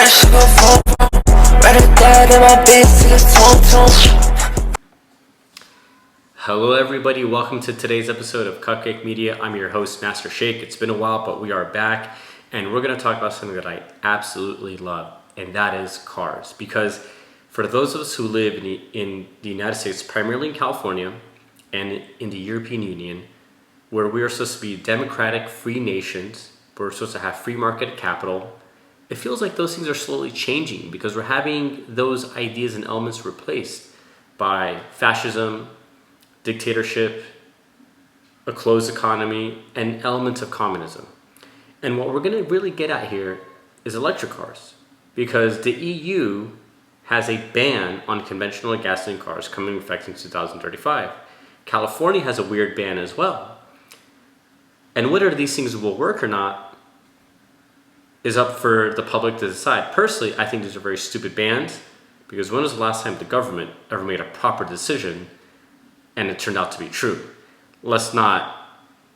sugar phone. Better dead in my bitch to the tone. Hello everybody, welcome to today's episode of Cupcake Media. I'm your host, Master Shake. It's been a while, but we are back, and we're going to talk about something that I absolutely love, and that is cars. Because for those of us who live in the United States, primarily in California and in the European Union, where we are supposed to be democratic, free nations, we're supposed to have free market capital, it feels like those things are slowly changing because we're having those ideas and elements replaced by fascism, dictatorship, a closed economy, and elements of communism. And what we're going to really get at here is electric cars, because the EU has a ban on conventional gasoline cars coming into effect in 2035. California has a weird ban as well. And whether these things will work or not is up for the public to decide. Personally, I think these are very stupid bans, because when was the last time the government ever made a proper decision and it turned out to be true? Let's not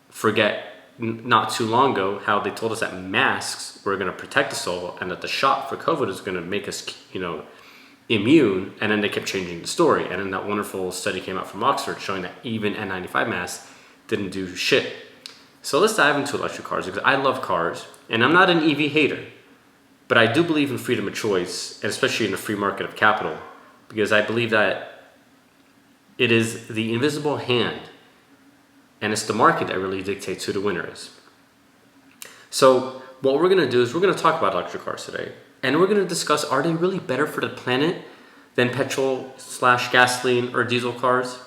forget not too long ago how they told us that masks were going to protect us all and that the shot for COVID is going to make us, immune, and then they kept changing the story. And then that wonderful study came out from Oxford showing that even N95 masks didn't do shit. So let's dive into electric cars, because I love cars, and I'm not an EV hater, but I do believe in freedom of choice, and especially in the free market of capital, because I believe that it is the invisible hand, and it's the market that really dictates who the winner is. So what we're going to do is we're going to talk about electric cars today, and we're going to discuss, are they really better for the planet than petrol/gasoline or diesel cars?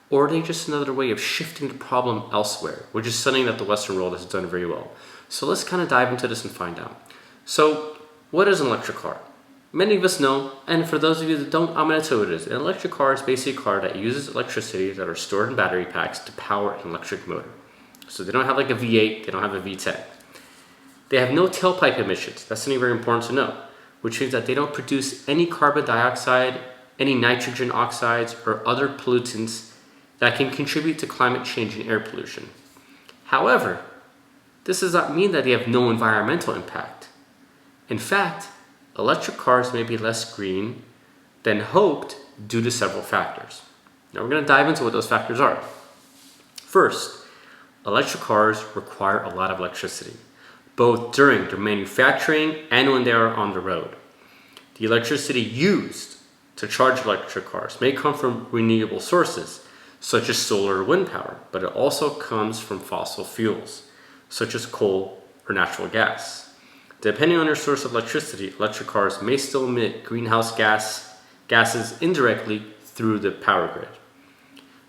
Or are they just another way of shifting the problem elsewhere, which is something that the Western world has done very well? So let's kind of dive into this and find out. So what is an electric car? Many of us know, and for those of you that don't, I'm going to tell you what it is. An electric car is basically a car that uses electricity that are stored in battery packs to power an electric motor. So they don't have like a V8, they don't have a V10. They have no tailpipe emissions. That's something very important to know, which means that they don't produce any carbon dioxide, any nitrogen oxides, or other pollutants that can contribute to climate change and air pollution. However, this does not mean that they have no environmental impact. In fact, electric cars may be less green than hoped due to several factors. Now we're going to dive into what those factors are. First, electric cars require a lot of electricity, both during their manufacturing and when they are on the road. The electricity used to charge electric cars may come from renewable sources, such as solar or wind power, but it also comes from fossil fuels, such as coal or natural gas. Depending on your source of electricity, electric cars may still emit greenhouse gases indirectly through the power grid.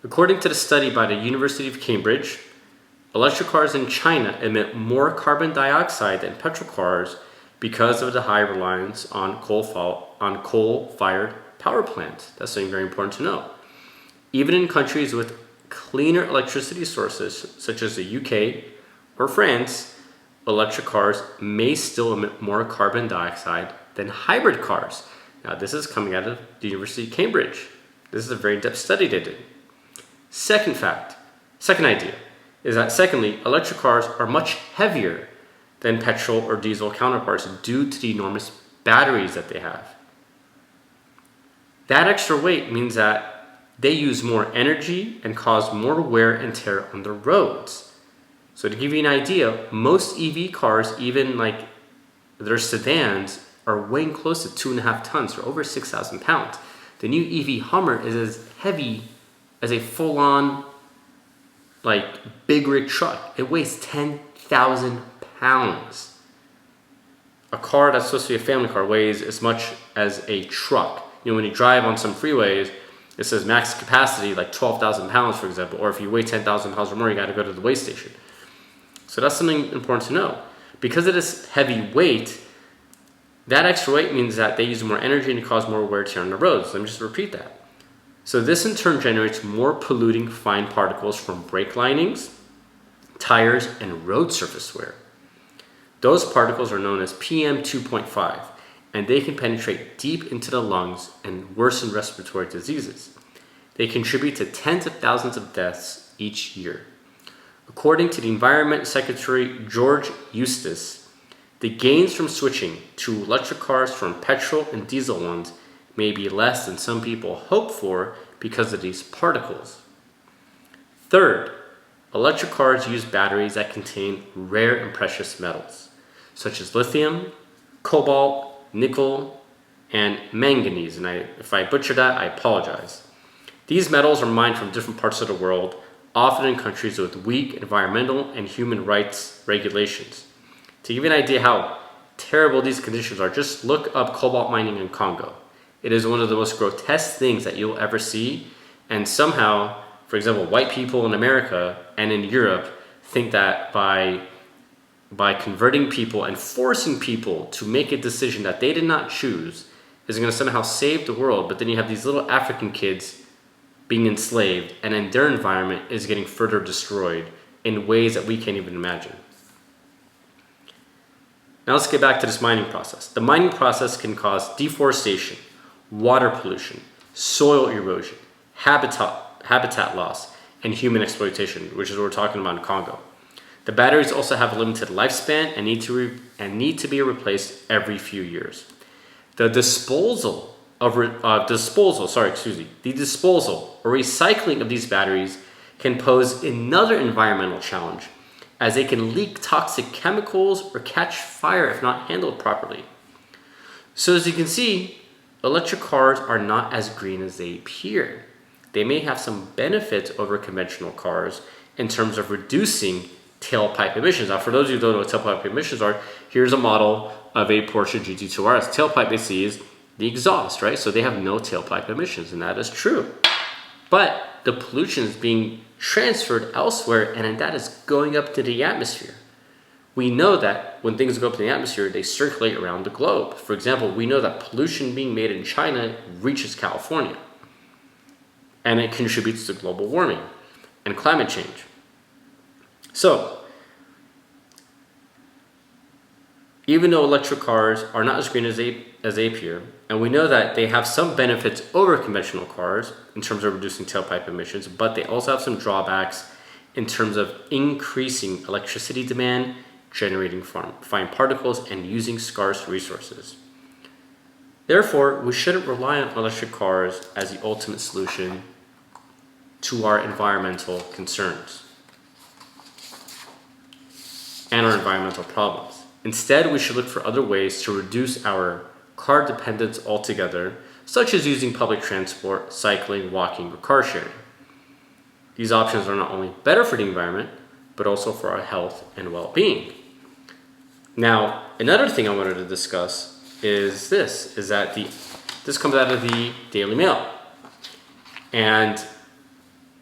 According to the study by the University of Cambridge, electric cars in China emit more carbon dioxide than petrol cars because of the high reliance on coal-fired power plants. That's something very important to know. Even in countries with cleaner electricity sources, such as the UK or France, electric cars may still emit more carbon dioxide than hybrid cars. Now, this is coming out of the University of Cambridge. This is a very in-depth study they did. Second idea, is that secondly, electric cars are much heavier than petrol or diesel counterparts due to the enormous batteries that they have. That extra weight means that they use more energy and cause more wear and tear on the roads. So to give you an idea, most EV cars, even like their sedans, are weighing close to 2.5 tons, or over 6,000 pounds. The new EV Hummer is as heavy as a full-on, big rig truck. It weighs 10,000 pounds. A car that's supposed to be a family car weighs as much as a truck. When you drive on some freeways, it says max capacity, like 12,000 pounds, for example, or if you weigh 10,000 pounds or more, you got to go to the weigh station. So that's something important to know. Because of this heavy weight, that extra weight means that they use more energy and cause more wear and tear on the roads. Let me just repeat that. So this in turn generates more polluting fine particles from brake linings, tires, and road surface wear. Those particles are known as PM 2.5. And they can penetrate deep into the lungs and worsen respiratory diseases. They contribute to tens of thousands of deaths each year. According to the Environment Secretary George Eustace, The gains from switching to electric cars from petrol and diesel ones may be less than some people hope for because of these particles. Third, electric cars use batteries that contain rare and precious metals, such as lithium, cobalt, nickel, and manganese. And if I butcher that, I apologize. These metals are mined from different parts of the world, often in countries with weak environmental and human rights regulations. To give you an idea how terrible these conditions are, just look up cobalt mining in Congo. It is one of the most grotesque things that you'll ever see, and somehow, for example, white people in America and in Europe think that by converting people and forcing people to make a decision that they did not choose is going to somehow save the world. But then you have these little African kids being enslaved, and then their environment is getting further destroyed in ways that we can't even imagine. Now let's get back to this mining process. The mining process can cause deforestation, water pollution, soil erosion, habitat loss, and human exploitation, which is what we're talking about in Congo. The batteries also have a limited lifespan and need to be replaced every few years. The disposal or recycling of these batteries can pose another environmental challenge, as they can leak toxic chemicals or catch fire if not handled properly. So as you can see, electric cars are not as green as they appear. They may have some benefits over conventional cars in terms of reducing tailpipe emissions. Now, for those of you who don't know what tailpipe emissions are, here's a model of a Porsche GT2 RS. Tailpipe basically is the exhaust, right? So they have no tailpipe emissions, and that is true. But the pollution is being transferred elsewhere, and that is going up to the atmosphere. We know that when things go up to the atmosphere, they circulate around the globe. For example, we know that pollution being made in China reaches California, and it contributes to global warming and climate change. So, even though electric cars are not as green as they appear, and we know that they have some benefits over conventional cars in terms of reducing tailpipe emissions, but they also have some drawbacks in terms of increasing electricity demand, generating fine particles, and using scarce resources. Therefore, we shouldn't rely on electric cars as the ultimate solution to our environmental concerns and our environmental problems. Instead, we should look for other ways to reduce our car dependence altogether, such as using public transport, cycling, walking, or car sharing. These options are not only better for the environment, but also for our health and well-being. Now, another thing I wanted to discuss is that this comes out of the Daily Mail. And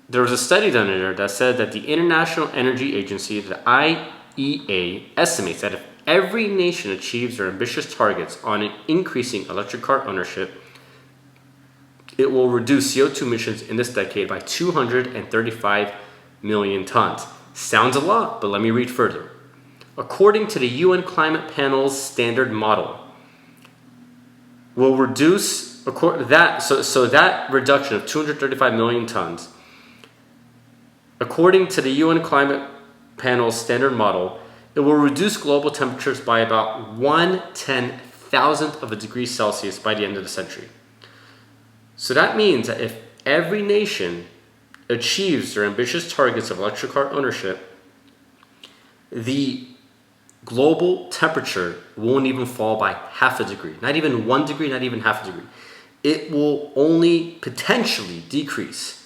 there was a study done in there that said that the International Energy Agency, the IEA, estimates that if every nation achieves their ambitious targets on increasing electric car ownership, it will reduce CO2 emissions in this decade by 235 million tons. Sounds a lot, but let me read further. According to the UN Climate Panel's standard model, will reduce that reduction of 235 million tons. According to the UN Climate Panel's standard model, it will reduce global temperatures by about 1/10,000th of a degree Celsius by the end of the century. So that means that if every nation achieves their ambitious targets of electric car ownership, the global temperature won't even fall by half a degree. Not even 1 degree, not even half a degree. It will only potentially decrease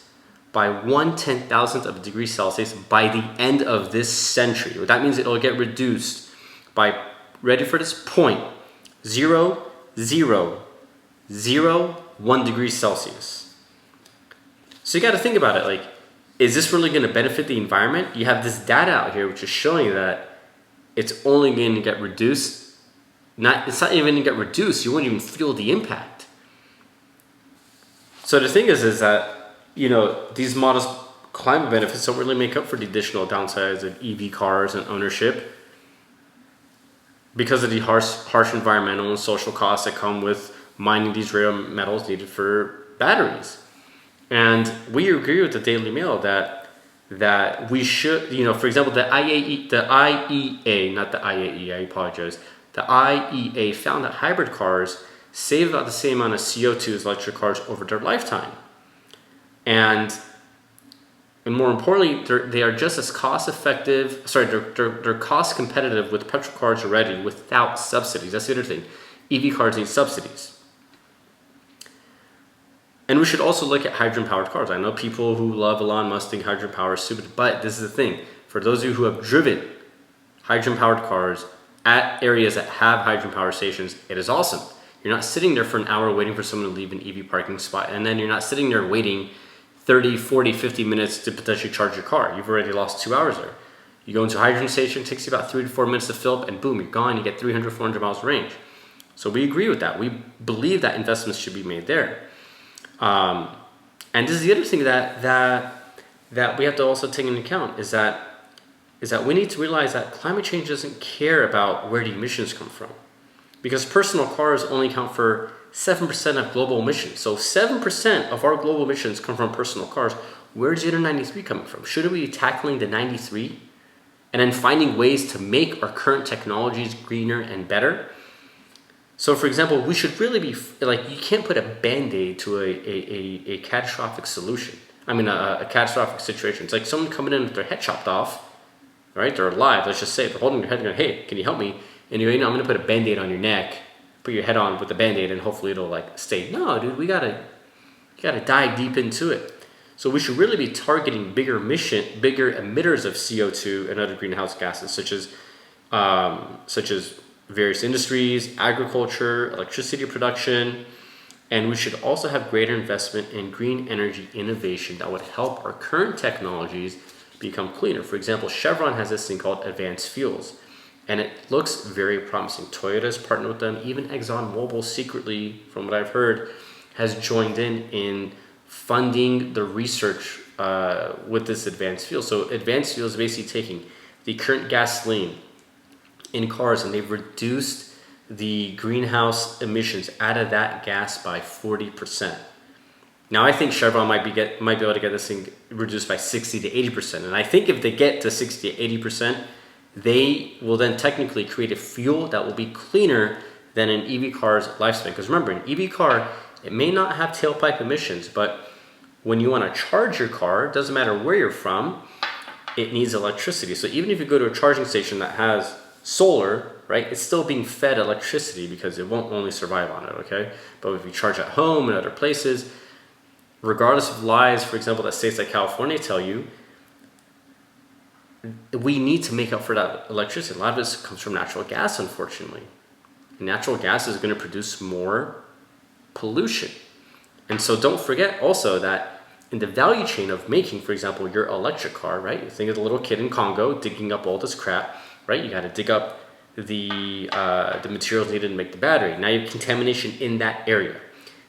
by 1/10,000th of a degree Celsius by the end of this century. That means it'll get reduced by, ready for this, 0.0001 degrees Celsius. So you got to think about it, like, is this really going to benefit the environment? You have this data out here which is showing that it's only going to get reduced. It's not even going to get reduced. You won't even feel the impact. So the thing is that, these modest climate benefits don't really make up for the additional downsides of EV cars and ownership because of the harsh environmental and social costs that come with mining these rare metals needed for batteries. And we agree with the Daily Mail that we should, for example, the IEA, not the IAE, I apologize, the IEA found that hybrid cars save about the same amount of CO2 as electric cars over their lifetime. And more importantly, they are just as cost effective, they're cost competitive with petrol cars already without subsidies. That's the other thing. EV cars need subsidies. And we should also look at hydrogen-powered cars. I know people who love Elon Musk think hydrogen power is stupid, but this is the thing. For those of you who have driven hydrogen-powered cars at areas that have hydrogen power stations, it is awesome. You're not sitting there for an hour waiting for someone to leave an EV parking spot, and then you're not sitting there waiting 30, 40, 50 minutes to potentially charge your car. You've already lost 2 hours there. You go into a hydrogen station, it takes you about 3 to 4 minutes to fill up, and boom, you're gone. You get 300, 400 miles range. So we agree with that. We believe that investments should be made there. And this is the other thing that we have to also take into account is that we need to realize that climate change doesn't care about where the emissions come from, because personal cars only account for 7% of global emissions. So 7% of our global emissions come from personal cars. Where's the other 93 coming from? Shouldn't we be tackling the 93 and then finding ways to make our current technologies greener and better? So for example, we should really be, like, you can't put a band-aid to a catastrophic solution. I mean, a catastrophic situation. It's like someone coming in with their head chopped off, right? They're alive, let's just say. They're holding their head and going, hey, can you help me? And you're, I'm going to put a band-aid on your neck, put your head on with the band-aid, and hopefully it'll like stay. No, dude, you gotta dive deep into it. So we should really be targeting bigger emitters of CO2 and other greenhouse gases, such as various industries, agriculture, electricity production, and we should also have greater investment in green energy innovation that would help our current technologies become cleaner. For example, Chevron has this thing called advanced fuels, and it looks very promising. Toyota's partnered with them. Even ExxonMobil secretly, from what I've heard, has joined in funding the research with this advanced fuel. So advanced fuel is basically taking the current gasoline in cars, and they've reduced the greenhouse emissions out of that gas by 40%. Now, I think Chevron might be able to get this thing reduced by 60 to 80%. And I think if they get to 60 to 80%, they will then technically create a fuel that will be cleaner than an EV car's lifespan. Because remember, an EV car, it may not have tailpipe emissions, but when you want to charge your car, it doesn't matter where you're from, it needs electricity. So even if you go to a charging station that has solar, right, it's still being fed electricity because it won't only survive on it, okay? But if you charge at home and other places, regardless of lies, for example, that states like California tell you, we need to make up for that electricity. A lot of this comes from natural gas, unfortunately. Natural gas is going to produce more pollution. And so don't forget also that in the value chain of making, for example, your electric car, right? You think of the little kid in Congo digging up all this crap, right? You got to dig up the materials needed to make the battery. Now you have contamination in that area.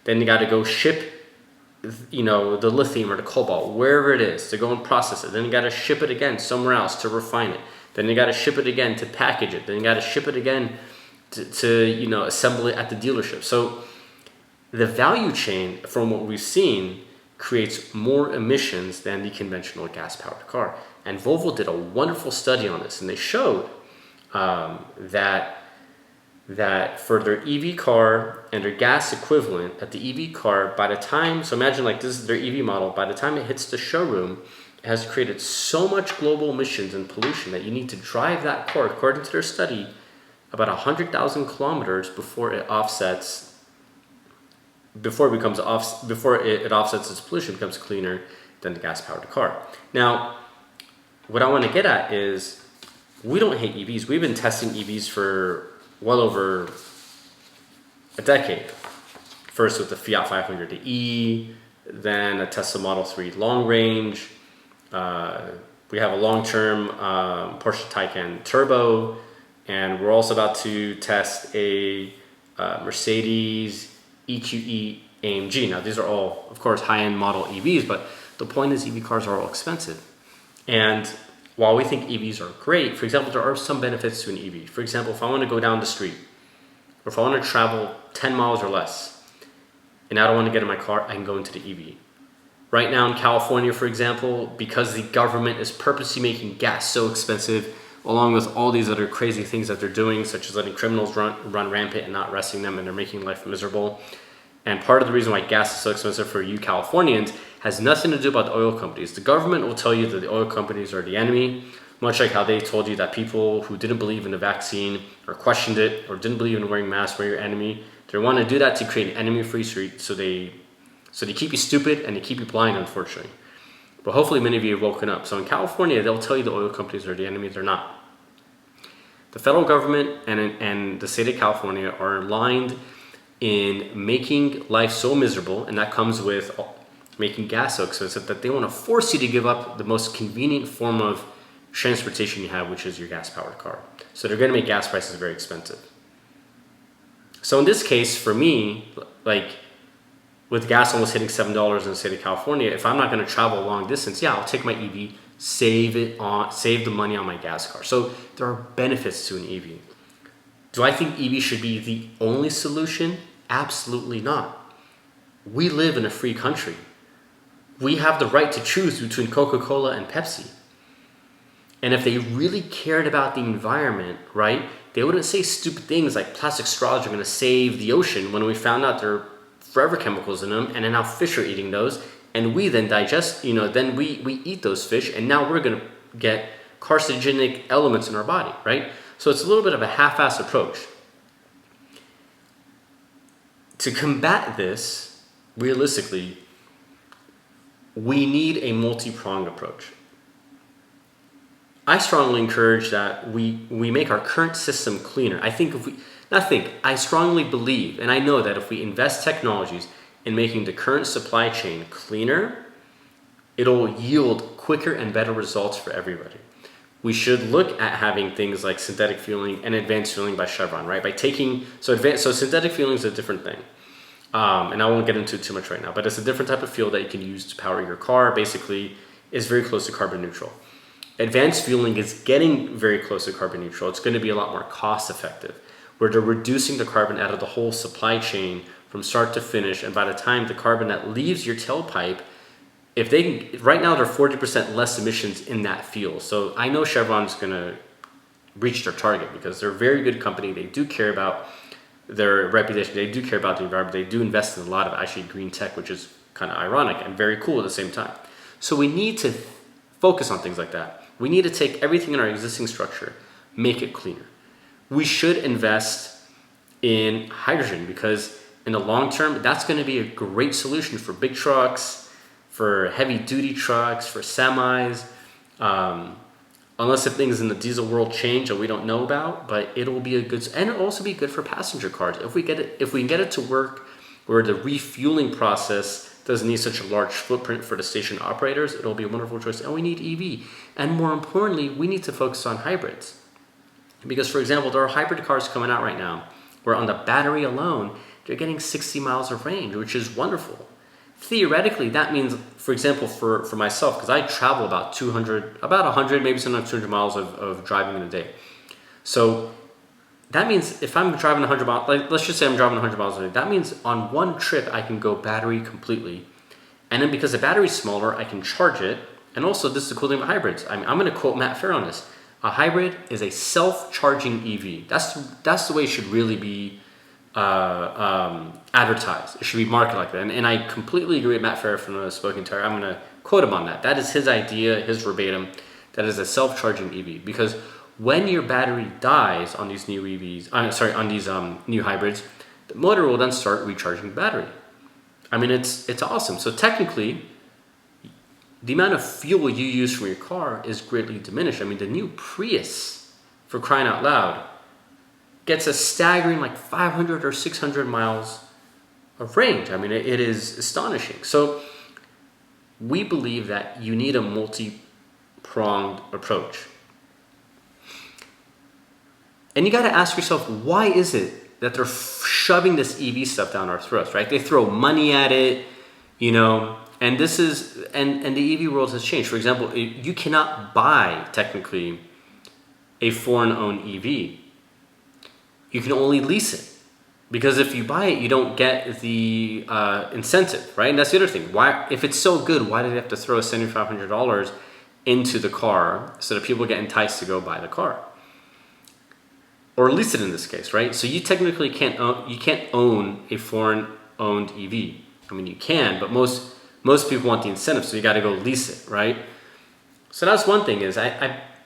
Then you got to go ship, you know, the lithium or the cobalt, wherever it is, to go and process it. Then you got to ship it again somewhere else to refine it. Then you got to ship it again to package it. Then you got to ship it again to you know, assemble it at the dealership. So the value chain, from what we've seen, creates more emissions than the conventional gas-powered car. And Volvo did a wonderful study on this, and they showed that for their EV car and their gas equivalent, that the EV car, by the time, so imagine like this is their EV model, by the time it hits the showroom, it has created so much global emissions and pollution that you need to drive that car, according to their study, about 100,000 kilometers before it offsets, before it offsets its pollution, becomes cleaner than the gas-powered car. Now, what I want to get at is, we don't hate EVs. We've been testing EVs for well over a decade. First with the Fiat 500e, then a Tesla Model 3 long range. We have a long-term Porsche Taycan Turbo, and we're also about to test a Mercedes EQE AMG. Now, these are all, of course, high-end model EVs, but the point is EV cars are all expensive. And while we think EVs are great, for example, there are some benefits to an EV. For example, if I want to go down the street, or if I want to travel 10 miles or less, and I don't want to get in my car, I can go into the EV. Right now in California, for example, because the government is purposely making gas so expensive, along with all these other crazy things that they're doing, such as letting criminals run rampant and not arresting them, and they're making life miserable. And part of the reason why gas is so expensive for you Californians has nothing to do about the oil companies. The government will tell you that the oil companies are the enemy, much like how they told you that people who didn't believe in the vaccine or questioned it or didn't believe in wearing masks were your enemy. They want to do that to create an enemy-free street, so they keep you stupid and they keep you blind, unfortunately. But hopefully many of you have woken up. So in California, they'll tell you the oil companies are the enemy. They're not. The federal government and the state of California are aligned in making life so miserable, and that comes with making gas so expensive that they want to force you to give up the most convenient form of transportation you have, which is your gas-powered car. So they're going to make gas prices very expensive. So in this case, for me, like with gas almost hitting $7 in the state of California, if I'm not going to travel a long distance, yeah, I'll take my EV, save the money on my gas car. So there are benefits to an EV. Do I think EV should be the only solution? Absolutely not. We live in a free country. We have the right to choose between Coca-Cola and Pepsi. And if they really cared about the environment, right, they wouldn't say stupid things like plastic straws are going to save the ocean when we found out there are forever chemicals in them, and then now fish are eating those, and we then digest, then we eat those fish, and now we're going to get carcinogenic elements in our body, right? So it's a little bit of a half-assed approach. To combat this, realistically, we need a multi-pronged approach. I strongly encourage that we make our current system cleaner. I strongly believe, and I know that if we invest technologies in making the current supply chain cleaner, it'll yield quicker and better results for everybody. We should look at having things like synthetic fueling and advanced fueling by Chevron, right? So synthetic fueling is a different thing. And I won't get into it too much right now, but it's a different type of fuel that you can use to power your car. Basically, is very close to carbon neutral. Advanced fueling is getting very close to carbon neutral. It's going to be a lot more cost effective, where they're reducing the carbon out of the whole supply chain from start to finish. And by the time the carbon that leaves your tailpipe, right now they're 40% less emissions in that fuel. So I know Chevron's going to reach their target because they're a very good company. They do care about their reputation. They do care about the environment. They do invest in a lot of actually green tech, which is kind of ironic and very cool at the same time. So we need to focus on things like that. We need to take everything in our existing structure, make it cleaner. We should invest in hydrogen because in the long term, that's going to be a great solution for big trucks, for heavy duty trucks, for semis, unless if things in the diesel world change that we don't know about, but it'll be and it'll also be good for passenger cars. If we can get it to work where the refueling process doesn't need such a large footprint for the station operators, it'll be a wonderful choice. And we need EV. And more importantly, we need to focus on hybrids. Because, for example, there are hybrid cars coming out right now where on the battery alone, they're getting 60 miles of range, which is wonderful. Theoretically, that means, for example, for myself, because I travel about 100, maybe sometimes 200 miles of driving in a day. So that means if I'm driving 100 miles, let's just say I'm driving 100 miles a day, that means on one trip I can go battery completely. And then because the battery's smaller, I can charge it. And also, this is the cool thing about hybrids. I'm going to quote Matt Fair on this. A hybrid is a self-charging EV. That's the way it should really be advertised. It should be marketed like that. And I completely agree with Matt Fair from the Spoken Tire. I'm going to quote him on that. That is his idea, his verbatim. That is a self-charging EV. Because when your battery dies on these new new hybrids, the motor will then start recharging the battery. I mean, it's awesome. So technically, the amount of fuel you use from your car is greatly diminished. I mean, the new Prius, for crying out loud, gets a staggering 500 or 600 miles of range. I mean, it is astonishing. So we believe that you need a multi-pronged approach. And you got to ask yourself, why is it that they're shoving this EV stuff down our throats, right? They throw money at it, and this is, and the EV world has changed. For example, you cannot buy, technically, a foreign-owned EV. You can only lease it. Because if you buy it, you don't get the incentive, right? And that's the other thing. Why, if it's so good, why do they have to throw $7,500 into the car so that people get enticed to go buy the car. Or lease it in this case, right? So you technically can't own a foreign-owned EV. I mean, you can, but most people want the incentive, so you got to go lease it, right? So that's one thing is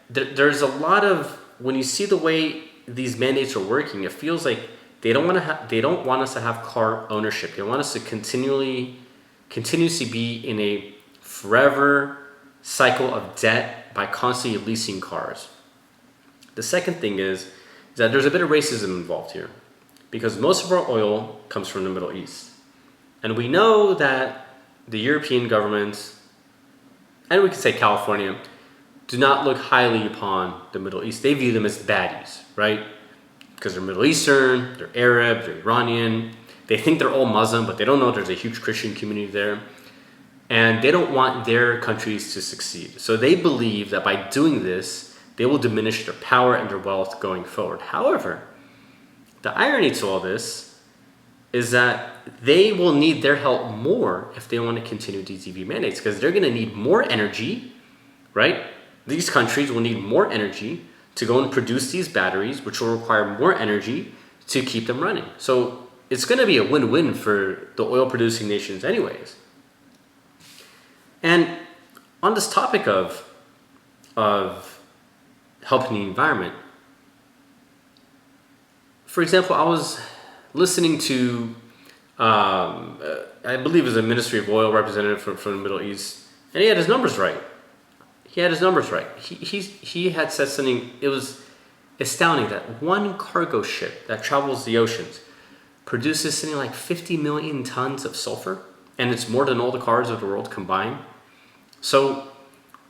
there's a lot of, when you see the way these mandates are working, it feels like they don't want us to have car ownership. They want us to continuously be in a forever cycle of debt by constantly leasing cars. The second thing is that there's a bit of racism involved here, because most of our oil comes from the Middle East. And we know that the European governments, and we could say California, do not look highly upon the Middle East. They view them as baddies, right? Because they're Middle Eastern, they're Arab, they're Iranian. They think they're all Muslim, but they don't know there's a huge Christian community there. And they don't want their countries to succeed. So they believe that by doing this, they will diminish their power and their wealth going forward. However, the irony to all this is that they will need their help more if they want to continue these EV mandates, because they're going to need more energy, right? These countries will need more energy to go and produce these batteries, which will require more energy to keep them running. So it's going to be a win-win for the oil-producing nations anyways. And on this topic of helping the environment, for example, I was listening to, I believe it was a Ministry of Oil representative from the Middle East, and he had his numbers right. He had said something, it was astounding that one cargo ship that travels the oceans produces something like 50 million tons of sulfur, and it's more than all the cars of the world combined. So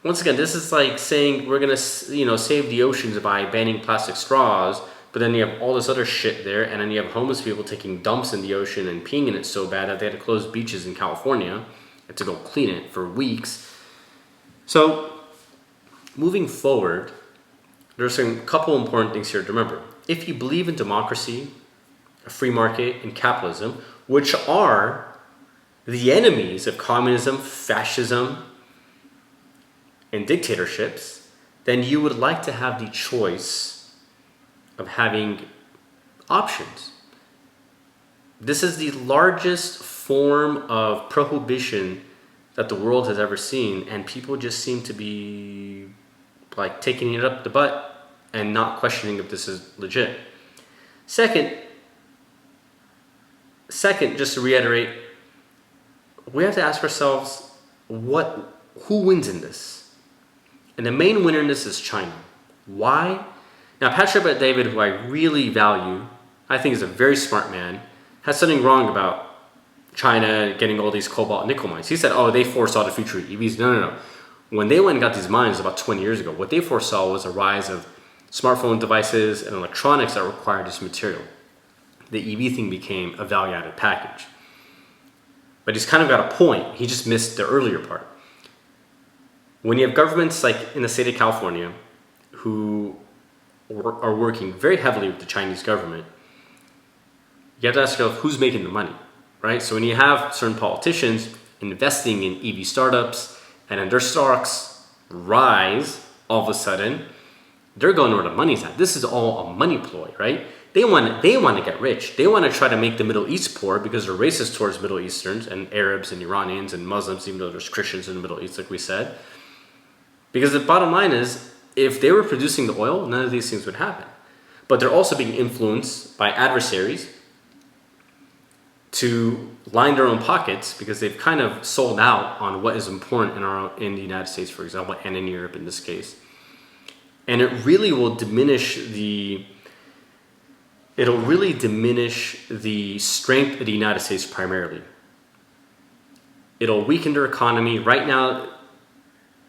once again, this is like saying we're gonna, save the oceans by banning plastic straws, but then you have all this other shit there, and then you have homeless people taking dumps in the ocean and peeing in it so bad that they had to close beaches in California to go clean it for weeks. So moving forward, there's a couple important things here to remember. If you believe in democracy, a free market, and capitalism, which are the enemies of communism, fascism, and dictatorships, then you would like to have the choice of having options. This is the largest form of prohibition that the world has ever seen, and people just seem to be like taking it up the butt and not questioning if this is legit. Second, just to reiterate, we have to ask ourselves, who wins in this? And the main winner in this is China. Why? Now, Patrick Bet-David, who I really value, I think is a very smart man, has something wrong about China getting all these cobalt and nickel mines. He said, they foresaw the future of EVs. No. When they went and got these mines about 20 years ago, what they foresaw was a rise of smartphone devices and electronics that required this material. The EV thing became a value-added package. But he's kind of got a point. He just missed the earlier part. When you have governments like in the state of California who are working very heavily with the Chinese government, you have to ask yourself who's making the money, right? So when you have certain politicians investing in EV startups and then their stocks rise all of a sudden, they're going where the money's at. This is all a money ploy, right? They want to get rich. They want to try to make the Middle East poor because they're racist towards Middle Easterns and Arabs and Iranians and Muslims, even though there's Christians in the Middle East, like we said. Because the bottom line is, if they were producing the oil, none of these things would happen. But they're also being influenced by adversaries to line their own pockets because they've kind of sold out on what is important in the United States, for example, and in Europe in this case. And it really will diminish the strength of the United States primarily. It'll weaken their economy. Right now,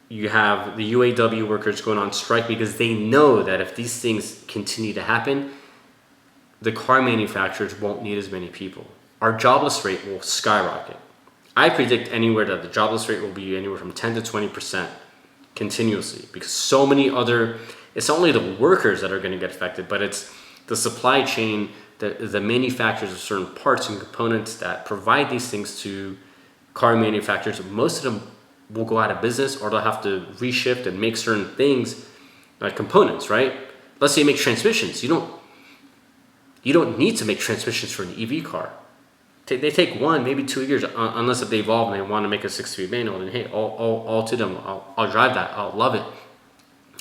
you have the UAW workers going on strike because they know that if these things continue to happen, the car manufacturers won't need as many people. Our jobless rate will skyrocket. I predict anywhere that the jobless rate will be anywhere from 10 to 20% continuously because so many it's not only the workers that are going to get affected, but it's the supply chain, the manufacturers of certain parts and components that provide these things to car manufacturers. Most of them will go out of business, or they'll have to reshift and make certain things, like components, right? Let's say you make transmissions. You don't need to make transmissions for an EV car. They take 1, maybe 2 years, unless if they evolve and they want to make a 6-speed manual. Then hey, all to them. I'll drive that. I'll love it.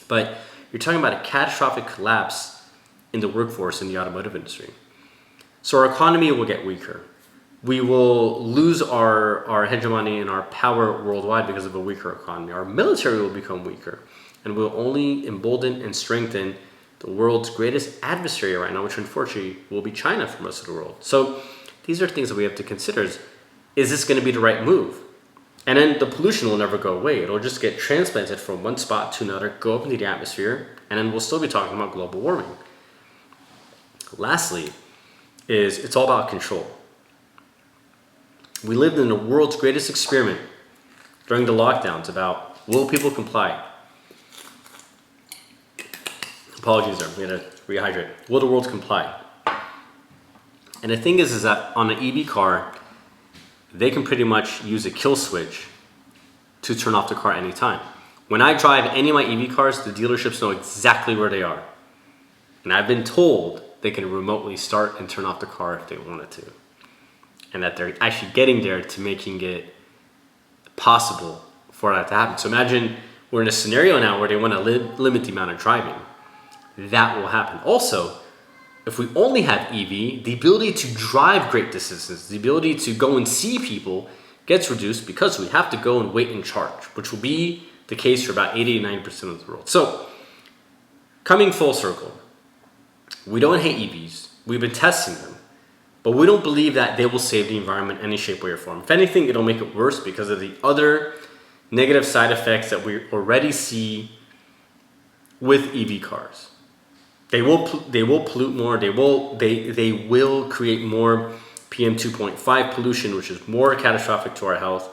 But you're talking about a catastrophic collapse in the workforce in the automotive industry. So our economy will get weaker. We will lose our hegemony and our power worldwide because of a weaker economy. Our military will become weaker, and we'll only embolden and strengthen the world's greatest adversary right now, which unfortunately will be China for most of the world. So these are things that we have to consider. Is this going to be the right move? And then the pollution will never go away. It'll just get transplanted from one spot to another, go up into the atmosphere, and then we'll still be talking about global warming. Lastly, it's all about control. We lived in the world's greatest experiment during the lockdowns about, will people comply? Apologies there, we had to rehydrate. Will the world comply? And the thing is that on an EV car, they can pretty much use a kill switch to turn off the car anytime. When I drive any of my EV cars, the dealerships know exactly where they are. And I've been told they can remotely start and turn off the car if they wanted to. And that they're actually getting there to making it possible for that to happen. So imagine we're in a scenario now where they want to limit the amount of driving. That will happen. Also, if we only have EV, the ability to drive great distances, the ability to go and see people gets reduced because we have to go and wait and charge, which will be the case for about 80-90% of the world. So, coming full circle, we don't hate EVs. We've been testing them. But we don't believe that they will save the environment in any shape, way, or form. If anything, it'll make it worse because of the other negative side effects that we already see with EV cars. They will pollute more. They will create more PM 2.5 pollution, which is more catastrophic to our health.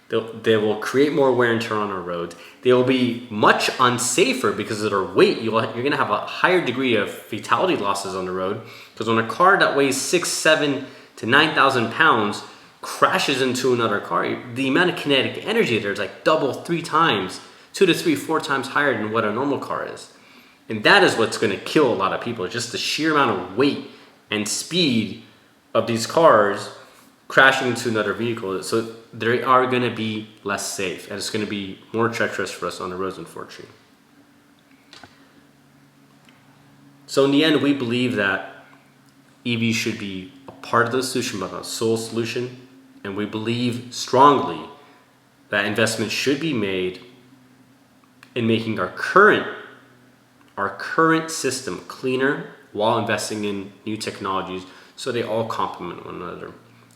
They will create more wear and tear on our roads. They will be much unsafer because of their weight. You're going to have a higher degree of fatality losses on the road, because when a car that weighs 6,000, 7,000 to 9,000 pounds crashes into another car, the amount of kinetic energy there is like double, 3 times, 2 to 3, 4 times higher than what a normal car is. And that is what's going to kill a lot of people, just the sheer amount of weight and speed of these cars crashing into another vehicle. So they are going to be less safe, and it's going to be more treacherous for us on the roads, unfortunately. So in the end, we believe that EVs should be a part of the solution, but not a sole solution. And we believe strongly that investment should be made in making our current system cleaner while investing in new technologies so they all complement one another.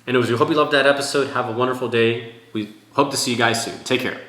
Anyways, we hope you loved that episode. Have a wonderful day. We hope to see you guys soon. Take care.